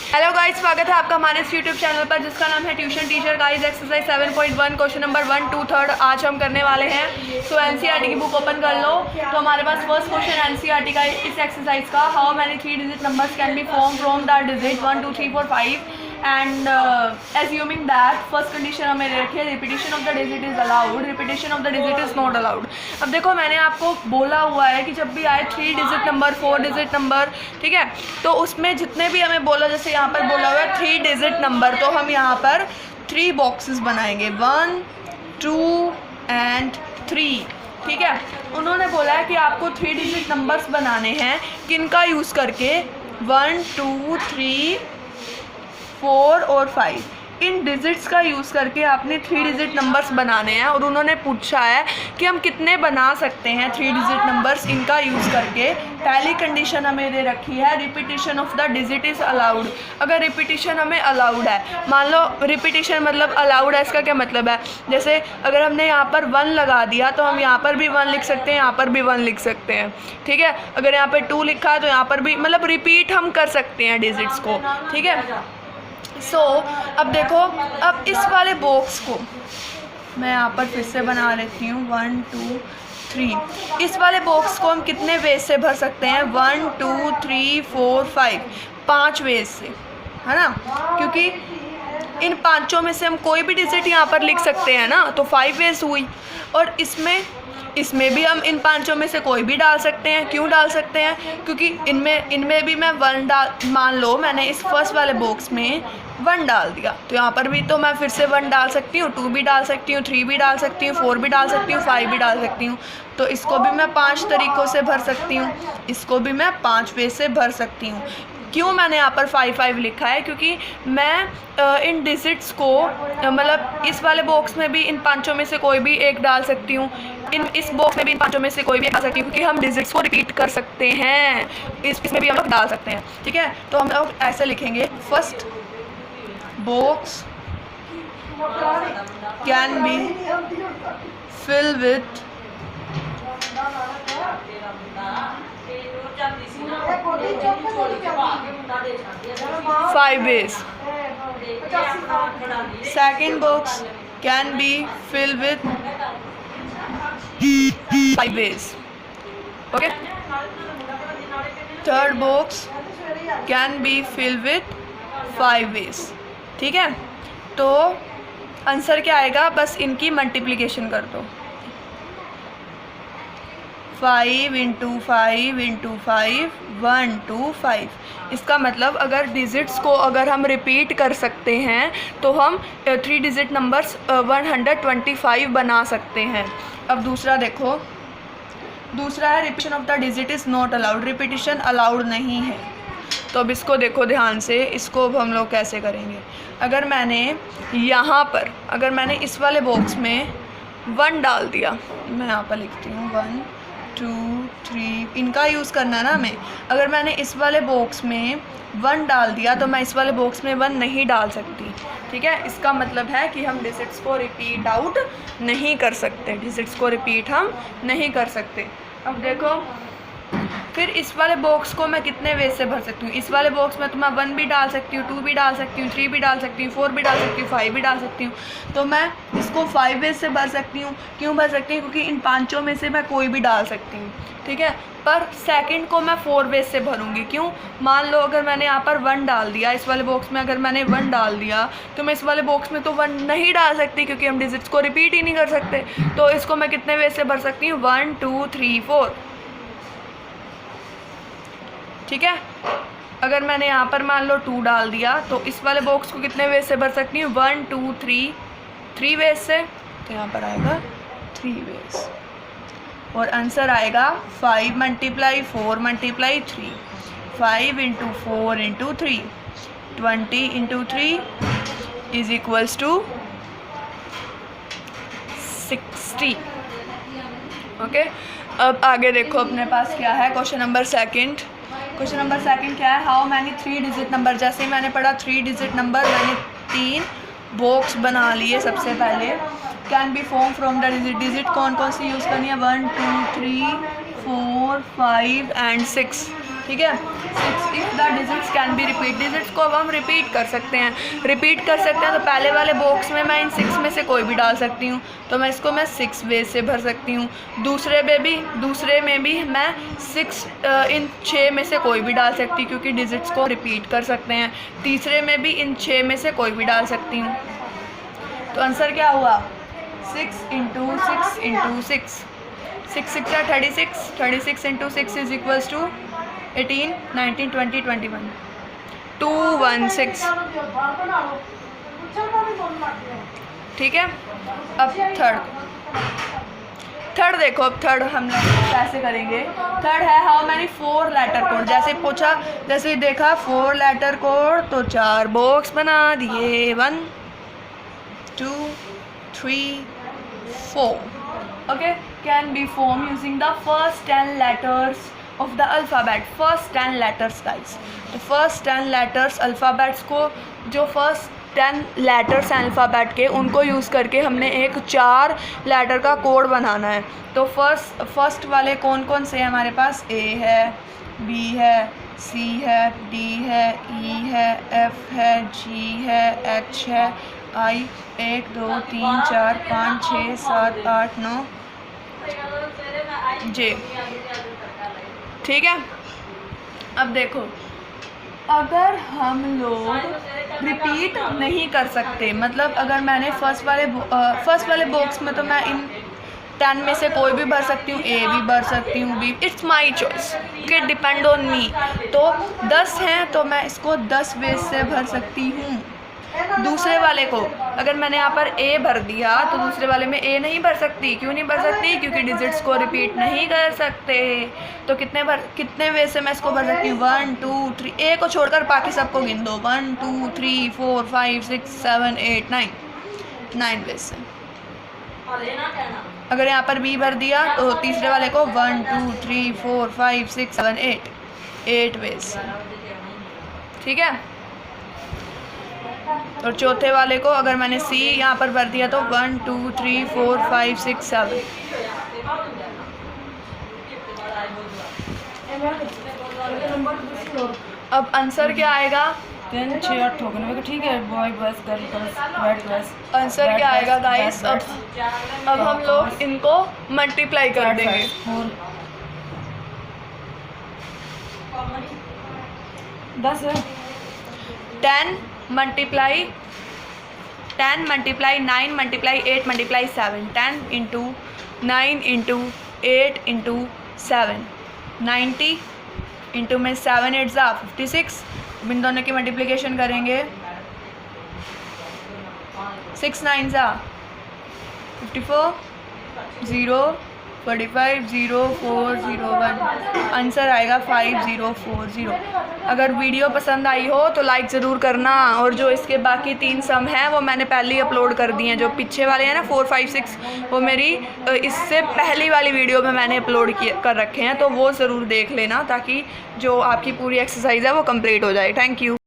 Hello guys, स्वागत है आपका हमारे इस यूट्यूब चैनल पर जिसका नाम है tuition teacher guys. Exercise 7.1 question number 1 2 3 आज हम करने वाले हैं। सो एनसीईआरटी की बुक ओपन कर लो। तो हमारे पास फर्स्ट क्वेश्चन एनसीईआरटी का इस एक्सरसाइज का, how many 3 digit numbers can be form from the digit 1 2 3 4 5 and assuming that first condition हमें दे रखी है, repetition of the digit is allowed, repetition of the digit is not allowed. अब देखो, मैंने आपको बोला हुआ है कि जब भी आए 3 डिजिट नंबर 4 डिजिट नंबर, ठीक है, तो उसमें जितने भी हमें बोला, जैसे यहाँ पर बोला हुआ है 3 डिजिट नंबर, तो हम यहाँ पर 3 बॉक्सेस बनाएंगे, 1 2 एंड 3। ठीक है, उन्होंने बोला है कि आपको 3 डिजिट नंबर्स बनाने हैं, किनका यूज़ करके, 1 2 3 4 और 5 इन डिजिट्स का यूज़ करके आपने 3 डिजिट नंबर्स बनाने हैं। और उन्होंने पूछा है कि हम कितने बना सकते हैं 3 डिजिट नंबर्स इनका यूज़ करके। पहली कंडीशन हमें दे रखी है, repetition of the digit is allowed. अगर रिपीटिशन हमें अलाउड है, मान लो रिपीटिशन मतलब अलाउड है, इसका क्या मतलब है, जैसे अगर हमने यहाँ पर 1 लगा दिया तो हम यहाँ पर भी 1 लिख सकते हैं, यहाँ पर भी 1 लिख सकते हैं। ठीक है, अगर यहाँ पर 2 लिखा है तो यहाँ पर भी, मतलब रिपीट हम कर सकते हैं डिजिट्स को। ठीक है, सो अब देखो, अब इस वाले बॉक्स को मैं यहाँ पर फिर से बना लेती हूँ, 1 2 3। इस वाले बॉक्स को हम कितने वेज से भर सकते हैं, 1 2 3 4 5, 5 वेज से, है ना, क्योंकि इन पांचों में से हम कोई भी डिजिट यहाँ पर लिख सकते हैं ना, तो 5 वेज हुई। और इसमें भी हम इन पांचों में से कोई भी डाल सकते हैं। क्यों डाल सकते हैं, क्योंकि इनमें भी मैं 1 डाल, मान लो मैंने इस फर्स्ट वाले बॉक्स में 1 डाल दिया, तो यहाँ पर भी तो मैं फिर से 1 डाल सकती हूँ, 2 भी डाल सकती हूँ, 3 भी डाल सकती हूँ, 4 भी डाल सकती हूँ, 5 भी डाल सकती हूँ। तो इसको भी मैं 5 तरीक़ों से भर सकती हूँ, इसको भी मैं 5 वे से भर सकती हूँ। क्यों मैंने यहाँ पर 5 लिखा है, क्योंकि मैं इन डिजिट्स को मतलब इस वाले बॉक्स में भी इन पांचों में से कोई भी एक डाल सकती हूँ, इस बॉक्स में भी इन पांचों में से कोई भी एक डाल सकती हूँ, क्योंकि हम डिजिट्स को रिपीट कर सकते हैं, इसमें भी हम लोग डाल सकते हैं। ठीक है, तो हम लोग ऐसे लिखेंगे, first box can be fill with 5 ways. Second box can be filled with 5 ways. Okay. Third box can be filled with 5 ways. ठीक है, तो आंसर क्या आएगा, बस इनकी मल्टीप्लिकेशन कर दो, 5 × 5 × 5 1 2 5। इसका मतलब अगर डिजिट्स को अगर हम रिपीट कर सकते हैं तो हम 3 डिजिट नंबर्स 125 बना सकते हैं। अब दूसरा देखो, दूसरा है repetition of the digit is not allowed, repetition allowed नहीं है। तो अब इसको देखो ध्यान से, इसको अब हम लोग कैसे करेंगे। अगर मैंने यहाँ पर, अगर मैंने इस वाले बॉक्स में 1 डाल दिया, मैं यहाँ पर लिखती हूँ 1 2 3, इनका यूज़ करना है ना हमें। अगर मैंने इस वाले बॉक्स में 1 डाल दिया तो मैं इस वाले बॉक्स में 1 नहीं डाल सकती। ठीक है, इसका मतलब है कि हम डिजिट्स को रिपीट आउट नहीं कर सकते, डिजिट्स को रिपीट हम नहीं कर सकते। अब देखो, फिर इस वाले बॉक्स को मैं कितने वे से भर सकती हूँ, इस वाले बॉक्स में तो मैं 1 भी डाल सकती हूँ, 2 भी डाल सकती हूँ, 3 भी डाल सकती हूँ, 4 भी डाल सकती हूँ, 5 भी डाल सकती हूँ। तो मैं इसको 5 वे से भर सकती हूँ। क्यों भर सकती हूँ, क्योंकि इन पांचों में से मैं कोई भी डाल सकती हूँ। ठीक है, पर सेकंड को मैं 4 वे से भरूँगी। क्यों, मान लो अगर मैंने यहाँ पर 1 डाल दिया, इस वाले बॉक्स में अगर मैंने 1 डाल दिया तो मैं इस वाले बॉक्स में तो 1 नहीं डाल सकती, क्योंकि हम डिजिट्स को रिपीट ही नहीं कर सकते। तो इसको मैं कितने वे से भर सकती हूँ, 1 2 3 4। ठीक है, अगर मैंने यहाँ पर मान लो 2 डाल दिया तो इस वाले बॉक्स को कितने वेज से भर सकती हूँ, 1 2 3 वेज से, तो यहाँ पर आएगा 3 वेज। और आंसर आएगा 5 × 4 × 3, 5 × 4 × 3, 20 × 3 इज इक्वल्स टू 60। ओके, अब आगे देखो अपने पास क्या है, question number second. Question number second क्या है, हाउ मैनी 3 डिजिट नंबर। जैसे ही मैंने पढ़ा 3 डिजिट नंबर, मैंने 3 बॉक्स बना लिए। सबसे पहले can be form from the digit, digit कौन कौन सी यूज़ करनी है, 1 2 3 4 5 एंड 6। ठीक है। 6 if the digits can be repeat, digits को अब हम रिपीट कर सकते हैं। रिपीट कर सकते हैं तो पहले वाले बॉक्स में मैं इन 6 में से कोई भी डाल सकती हूँ, तो मैं इसको 6 वे से भर सकती हूँ। दूसरे में भी मैं 6 इन 6 में से कोई भी डाल सकती हूँ, क्योंकि डिजिट्स को रिपीट कर सकते हैं। तीसरे में भी इन 6 में से कोई भी डाल सकती हूँ। तो आंसर क्या हुआ? 6 into 6 into 6, 6 6 36, 36 into 6 is equals to 18, 19, 20, 21, 216। ठीक है। अब थर्ड देखो, अब थर्ड हम लोग कैसे करेंगे। थर्ड है हाउ मैनी 4 लेटर कोड। जैसे पूछा, जैसे देखा 4 लेटर कोड तो 4 बॉक्स बना दिए, 1 2 3 4। Okay, can be form using the first 10 letters of the alphabet. First 10 letters guys, तो फर्स्ट 10 लेटर्स अल्फ़ाबेट्स को, जो फर्स्ट 10 लेटर्स हैं अल्फ़ाबेट के, उनको यूज़ करके हमने एक 4 लेटर का कोड बनाना है। तो फर्स्ट वाले कौन कौन से हैं हमारे पास? ए है, बी है, सी है, डी है, ई है, एफ है, जी है, एच है, आई, 1 2 3 4 5 6 7 8 9 जे। ठीक है। अब देखो, अगर हम लोग रिपीट नहीं कर सकते, मतलब अगर मैंने फर्स्ट वाले बॉक्स में, तो मैं इन 10 में से कोई भी भर सकती हूँ, ए भी भर सकती हूँ, B, it's my choice, it depend on me. तो 10 हैं तो मैं इसको 10 वेज से भर सकती हूँ। दूसरे वाले को अगर मैंने यहाँ पर ए भर दिया तो दूसरे वाले में ए नहीं भर सकती। क्यों नहीं भर सकती? क्योंकि डिजिट्स को रिपीट नहीं कर सकते। तो कितने वे से मैं इसको भर सकती हूँ? 1 2 3, ए को छोड़कर बाकी सबको गिन दो, 1 2 3 4 5 6 7 8 9 वे से। अगर यहाँ पर बी भर दिया तो तीसरे वाले को 1 2 3 4 5 6 7 8 वे से। ठीक है। और चौथे वाले को अगर मैंने सी यहाँ पर भर दिया तो 1 2 3 4 5 6 7। अब आंसर क्या आएगा? 3 6 8 हो गए। ठीक है, बॉय बॉयज गर्ल्स। आंसर क्या आएगा गाइस? अब हम लोग इनको मल्टीप्लाई कर देंगे। 10 है। 10 multiply 9 multiply 8 multiply 7, 10 into 9 into 8 into 7, 90 into में 7 8 ज़ा 56। इन दोनों की मल्टीप्लिकेशन करेंगे, 6 9 ज़ा 54, 0 45 0 4 0 1। आंसर आएगा 5040। अगर वीडियो पसंद आई हो तो लाइक ज़रूर करना। और जो इसके बाकी 3 सम हैं वो मैंने पहले ही अपलोड कर दिए हैं। जो पीछे वाले हैं ना 4 5 6, वो मेरी इससे पहली वाली वीडियो में मैंने अपलोड कर रखे हैं, तो वो ज़रूर देख लेना ताकि जो आपकी पूरी एक्सरसाइज है वो कंप्लीट हो जाए। Thank you.